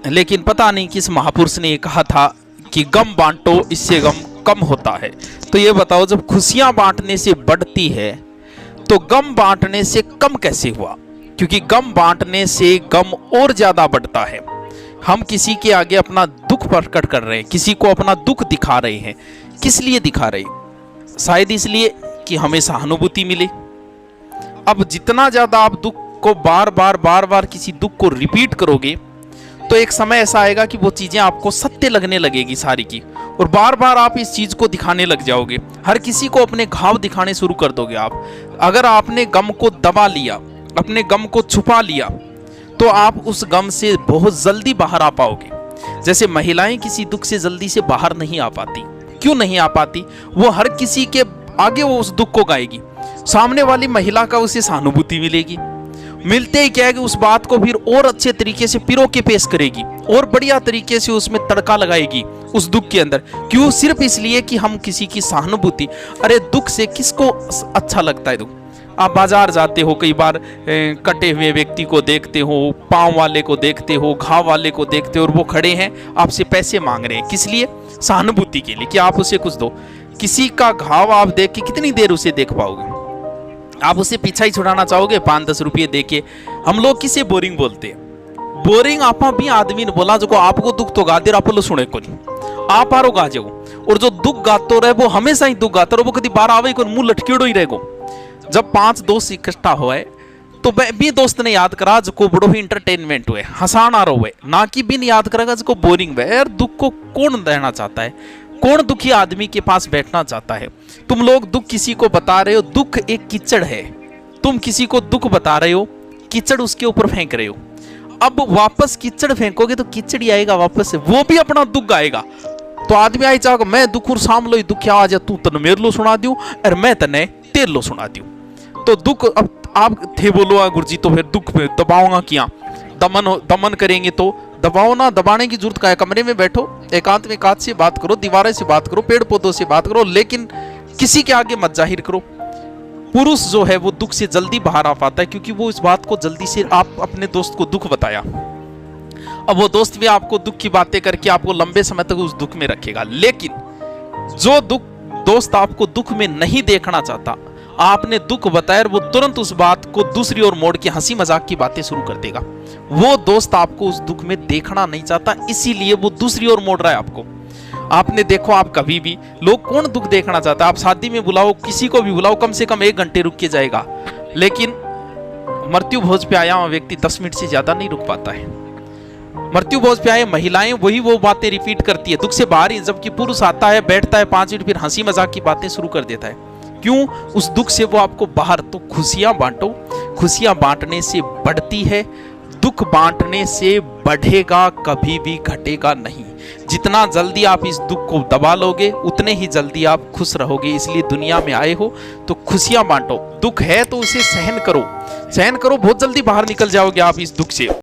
लेकिन पता नहीं किस महापुरुष ने ये कहा था कि गम बांटो इससे गम कम होता है। तो ये बताओ, जब खुशियां बांटने से बढ़ती है तो गम बांटने से कम कैसे हुआ? क्योंकि गम बांटने से गम और ज्यादा बढ़ता है। हम किसी के आगे अपना दुख प्रकट कर रहे हैं, किसी को अपना दुख दिखा रहे हैं। किस लिए दिखा रहे हैं? शायद इसलिए कि हमें सहानुभूति मिले। अब जितना ज्यादा आप दुख को बार बार किसी दुख को रिपीट करोगे तो एक समय ऐसा आएगा कि वो चीजें आपको सत्य लगने लगेगी सारी की, और बार बार आप इस चीज को दिखाने लग जाओगे। हर किसी को अपने घाव दिखाने शुरू कर दोगे आप। अगर आपने गम को दबा लिया, अपने गम को छुपा लिया, तो आप उस गम से बहुत जल्दी बाहर आ पाओगे। जैसे महिलाएं किसी दुख से जल्दी से बाहर नहीं आ पाती। क्यों नहीं आ पाती? वो हर किसी के आगे वो उस दुख को गाएगी, सामने वाली महिला का उसे सहानुभूति मिलेगी। मिलते ही क्या है कि उस बात को फिर और अच्छे तरीके से पिरो के पेश करेगी और बढ़िया तरीके से उसमें तड़का लगाएगी उस दुख के अंदर। क्यों? सिर्फ इसलिए कि हम किसी की सहानुभूति। अरे दुख से किसको अच्छा लगता है? दुख, आप बाजार जाते हो, कई बार कटे हुए व्यक्ति को देखते हो, पांव वाले को देखते हो, घाव वाले को देखते हो, और वो खड़े हैं आपसे पैसे मांग रहे हैं। किस लिए? सहानुभूति के लिए, कि आप उसे कुछ दो। किसी का घाव आप देख के कितनी देर उसे देख पाओगे? आप उसे पीछा ही छुड़ाना चाहोगे 5-10 रुपये देके। हम लोग किसे बोरिंग बोलते हैं? बोरिंग आपा भी आदमी ने बोला जो को आपको दुख तो गा दे, आप लो सुने को नहीं, आप आरो गा जाओ। और जो दुख गातो रहे वो हमेशा ही दुख गाता रहे, वो कभी बार आवे को मुंह लटकेड़ो ही रहेगो। जब 5 दोस्त इकट्ठा हुए तो भी दोस्त ने याद करा जो को बड़ो ही इंटरटेनमेंट हुए, हंसाना हुए, ना कि बिन याद करेगा जो को बोरिंग हुए। यार दुख को कौन देना चाहता है? कौन दुखी आदमी के पास बैठना चाहता है? तुम लोग दुख किसी को बता रहे हो, दुख एक कीचड़ है। तुम किसी को दुख बता रहे हो, कीचड़ उसके ऊपर फेंक रहे हो। अब वापस कीचड़ फेंकोगे तो कीचड़ ही आएगा वापस से, वो भी अपना दुख गाएगा। तो आदमी आई चाहोगे मैं दुख और साम लो दुख आ जा, तू तन मेरे लो सुना दू और मैं तने तेरे लो सुना दू। तो दुख, अब आप थे बोलो गुरुजी तो फिर दुख में दबाऊंगा क्या? दमन करेंगे तो दबाओ ना। दबाने की जरूरत क्या है? कमरे में बैठो, एकांत में एकांत से बात करो, दीवारें से बात करो, पेड़ पौधों से बात करो, लेकिन किसी के आगे मत जाहिर करो। पुरुष जो है वो दुख से जल्दी बाहर आ पाता है, क्योंकि वो इस बात को जल्दी से, आप अपने दोस्त को दुख बताया, अब वो दोस्त भी आपको दुख की बातें करके आपको लंबे समय तक उस दुख में रखेगा। लेकिन जो दोस्त आपको दुख में नहीं देखना चाहता, आपने दुख बताया, वो तुरंत उस बात को दूसरी ओर मोड़ के हंसी मजाक की बातें शुरू कर देगा। वो दोस्त आपको उस दुख में देखना नहीं चाहता, इसीलिए वो दूसरी ओर मोड़ रहा है आपको। आपने देखो, आप कभी भी, लोग कौन दुख देखना चाहता है? आप शादी में बुलाओ, किसी को भी बुलाओ, कम से कम 1 घंटे रुक के जाएगा, लेकिन मृत्यु भोज पे आया हुआ व्यक्ति 10 मिनट से ज्यादा नहीं रुक पाता है। मृत्यु भोज पे आए महिलाएं वही वो बातें रिपीट करती है दुख से बाहर ही, जबकि पुरुष आता है, बैठता है 5 मिनट, फिर हंसी मजाक की बातें शुरू कर देता है। क्यों? उस दुख से वो आपको बाहर। तो खुशियां बांटो, खुशियां बांटने से बढ़ती है, दुख बांटने से बढ़ेगा, कभी भी घटेगा नहीं। जितना जल्दी आप इस दुख को दबा लोगे उतने ही जल्दी आप खुश रहोगे। इसलिए दुनिया में आए हो तो खुशियां बांटो। दुख है तो उसे सहन करो, सहन करो, बहुत जल्दी बाहर निकल जाओगे आप इस दुख से।